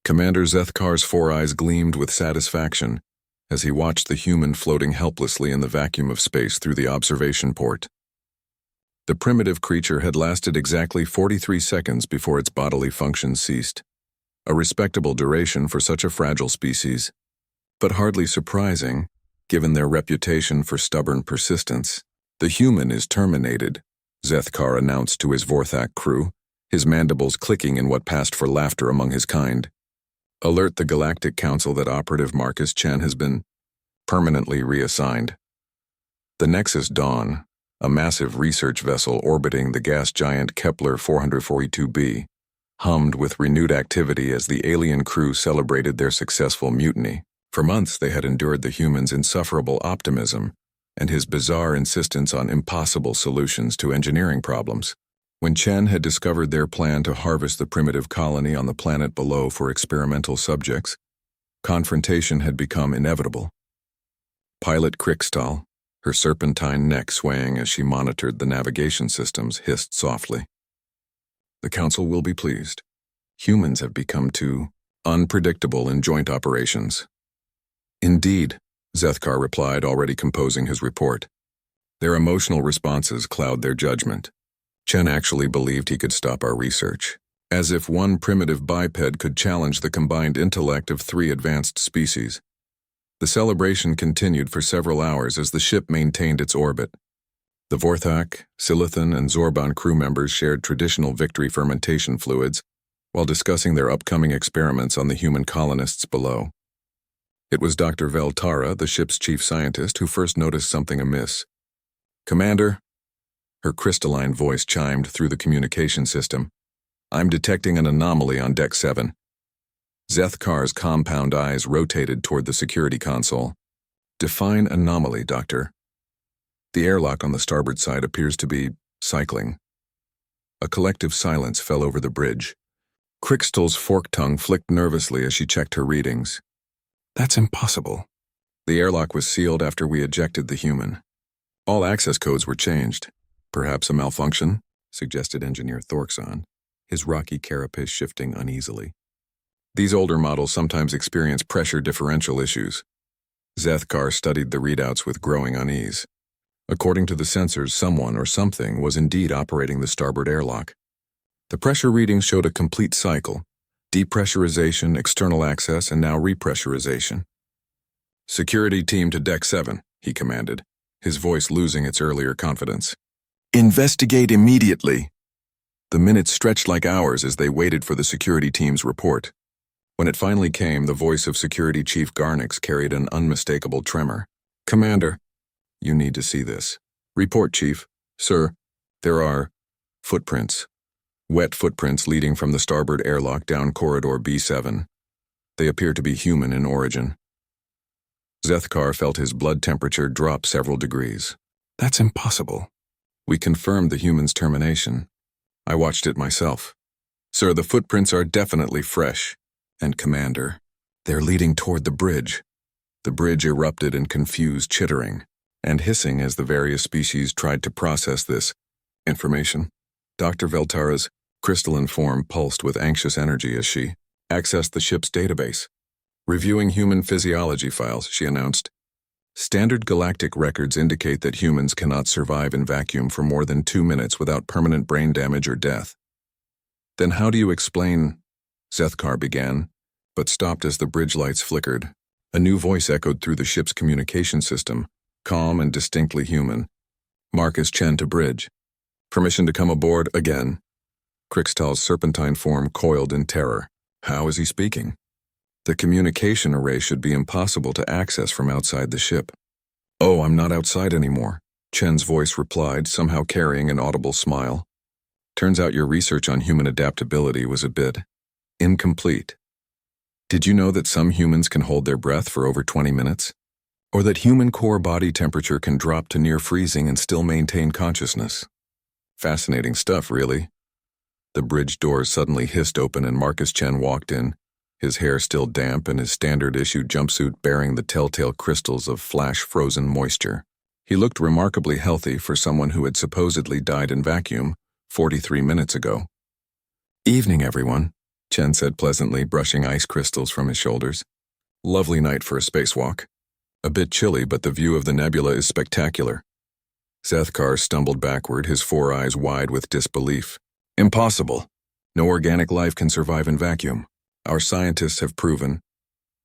Commander Zethkar's four eyes gleamed with satisfaction as he watched the human floating helplessly in the vacuum of space through the observation port. The primitive creature had lasted exactly 43 seconds before its bodily functions ceased, a respectable duration for such a fragile species, but hardly surprising, given their reputation for stubborn persistence. "The human is terminated," Zethkar announced to his Vorthak crew, his mandibles clicking in what passed for laughter among his kind. "Alert the Galactic Council that Operative Marcus Chen has been permanently reassigned." The Nexus Dawn, a massive research vessel orbiting the gas giant Kepler 442b, hummed with renewed activity as the alien crew celebrated their successful mutiny. For months they had endured the human's insufferable optimism and his bizarre insistence on impossible solutions to engineering problems. When Chen had discovered their plan to harvest the primitive colony on the planet below for experimental subjects, confrontation had become inevitable. Pilot Krikstal, her serpentine neck swaying as she monitored the navigation systems, hissed softly. "The Council will be pleased. Humans have become too unpredictable in joint operations." "Indeed," Zethkar replied, already composing his report. Their emotional responses cloud their judgment. Chen actually believed he could stop our research, as if one primitive biped could challenge the combined intellect of three advanced species. The celebration continued for several hours as the ship maintained its orbit. The Vorthak, Silithan, and Zorban crew members shared traditional victory fermentation fluids while discussing their upcoming experiments on the human colonists below. It was Dr. Veltara, the ship's chief scientist, who first noticed something amiss. "Commander," her crystalline voice chimed through the communication system, "I'm detecting an anomaly on Deck 7. Zethkar's compound eyes rotated toward the security console. "Define anomaly, Doctor." "The airlock on the starboard side appears to be cycling." A collective silence fell over the bridge. Krikstal's forked tongue flicked nervously as she checked her readings. "That's impossible. The airlock was sealed after we ejected the human. All access codes were changed." "Perhaps a malfunction?" suggested Engineer Thorxon, his rocky carapace shifting uneasily. "These older models sometimes experience pressure differential issues." Zethkar studied the readouts with growing unease. According to the sensors, someone or something was indeed operating the starboard airlock. The pressure readings showed a complete cycle: depressurization, external access, and now repressurization. "Security team to Deck 7, he commanded, his voice losing its earlier confidence. "Investigate immediately." The minutes stretched like hours as they waited for the security team's report. When it finally came, the voice of Security Chief Garnix carried an unmistakable tremor. "Commander, you need to see this." "Report, Chief." "Sir, there are footprints. Wet footprints leading from the starboard airlock down corridor B7. They appear to be human in origin." Zethkar felt his blood temperature drop several degrees. "That's impossible." "We confirmed the human's termination. I watched it myself." "Sir, the footprints are definitely fresh." "And Commander, they're leading toward the bridge." The bridge erupted in confused chittering and hissing as the various species tried to process this information. Dr. Veltara's crystalline form pulsed with anxious energy as she accessed the ship's database. "Reviewing human physiology files," she announced. "Standard galactic records indicate that humans cannot survive in vacuum for more than 2 minutes without permanent brain damage or death." "Then how do you explain—" Zethkar began, but stopped as the bridge lights flickered. A new voice echoed through the ship's communication system, calm and distinctly human. "Marcus Chen to bridge. Permission to come aboard again." Krikstal's serpentine form coiled in terror. How is he speaking? The communication array should be impossible to access from outside the ship. "Oh, I'm not outside anymore," Chen's voice replied, somehow carrying an audible smile. "Turns out your research on human adaptability was a bit incomplete. Did you know that some humans can hold their breath for over 20 minutes? Or that human core body temperature can drop to near freezing and still maintain consciousness? Fascinating stuff, really." The bridge doors suddenly hissed open and Marcus Chen walked in, his hair still damp and his standard-issue jumpsuit bearing the telltale crystals of flash-frozen moisture. He looked remarkably healthy for someone who had supposedly died in vacuum 43 minutes ago. "Evening, everyone," Chen said pleasantly, brushing ice crystals from his shoulders. Lovely night for a spacewalk. A bit chilly, but the view of the nebula is spectacular. Sethkar stumbled backward, his four eyes wide with disbelief. Impossible. No organic life can survive in vacuum. Our scientists have proven.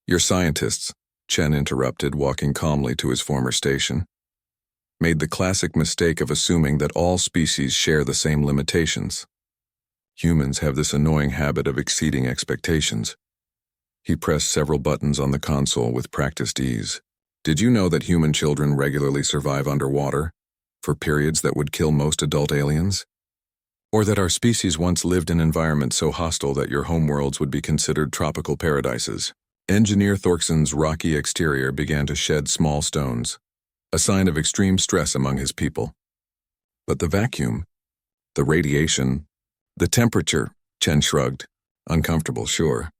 Your scientists, Chen interrupted, walking calmly to his former station, made the classic mistake of assuming that all species share the same limitations. Humans have this annoying habit of exceeding expectations. He pressed several buttons on the console with practiced ease. Did you know that human children regularly survive underwater, for periods that would kill most adult aliens? Or that our species once lived in environments so hostile that your homeworlds would be considered tropical paradises? Engineer Thorkson's rocky exterior began to shed small stones, a sign of extreme stress among his people. But the vacuum, the radiation, the temperature, Chen shrugged. Uncomfortable, sure.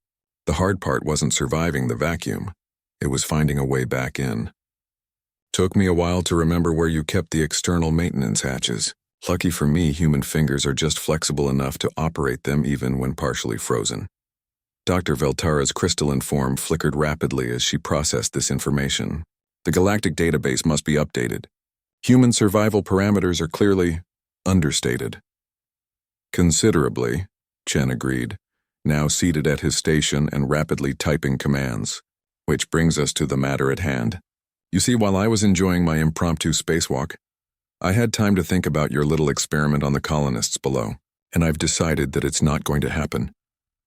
The hard part wasn't surviving the vacuum. It was finding a way back in. Took me a while to remember where you kept the external maintenance hatches. Lucky for me, human fingers are just flexible enough to operate them even when partially frozen. Dr. Veltara's crystalline form flickered rapidly as she processed this information. The galactic database must be updated. Human survival parameters are clearly understated. Considerably, Chen agreed, now seated at his station and rapidly typing commands. Which brings us to the matter at hand. You see, while I was enjoying my impromptu spacewalk, I had time to think about your little experiment on the colonists below, and I've decided that it's not going to happen.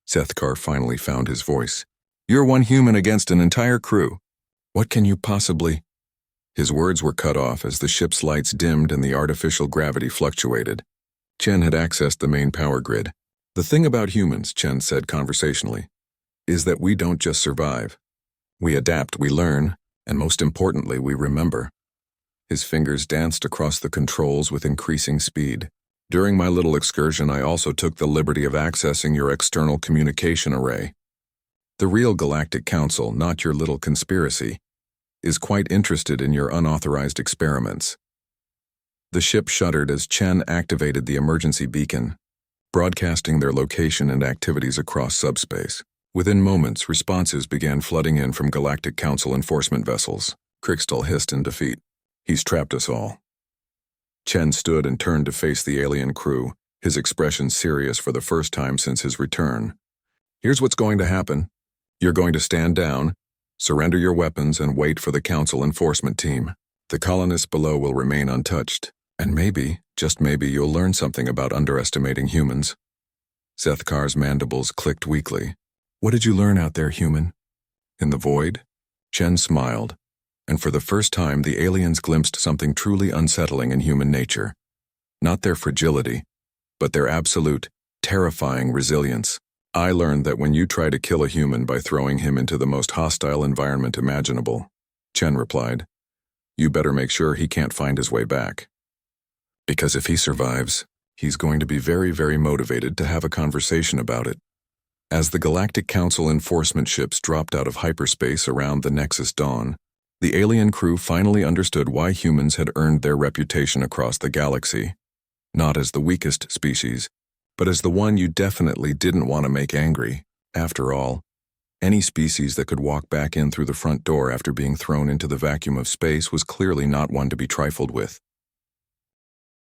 Sethkar finally found his voice. You're one human against an entire crew. What can you possibly... His words were cut off as the ship's lights dimmed and the artificial gravity fluctuated. Chen had accessed the main power grid. The thing about humans, Chen said conversationally, is that we don't just survive. We adapt, we learn, and most importantly, we remember. His fingers danced across the controls with increasing speed. During my little excursion, I also took the liberty of accessing your external communication array. The real Galactic Council, not your little conspiracy, is quite interested in your unauthorized experiments. The ship shuddered as Chen activated the emergency beacon, broadcasting their location and activities across subspace. Within moments, responses began flooding in from Galactic Council enforcement vessels. Crystal hissed in defeat. He's trapped us all. Chen stood and turned to face the alien crew, his expression serious for the first time since his return. Here's what's going to happen. You're going to stand down, surrender your weapons, and wait for the Council enforcement team. The colonists below will remain untouched, and maybe, just maybe, you'll learn something about underestimating humans. Sethkar's mandibles clicked weakly. What did you learn out there, human? In the void? Chen smiled, and for the first time the aliens glimpsed something truly unsettling in human nature. Not their fragility, but their absolute, terrifying resilience. I learned that when you try to kill a human by throwing him into the most hostile environment imaginable, Chen replied, you better make sure he can't find his way back. Because if he survives, he's going to be very, very motivated to have a conversation about it. As the Galactic Council enforcement ships dropped out of hyperspace around the Nexus Dawn, the alien crew finally understood why humans had earned their reputation across the galaxy, not as the weakest species, but as the one you definitely didn't want to make angry. After all, any species that could walk back in through the front door after being thrown into the vacuum of space was clearly not one to be trifled with.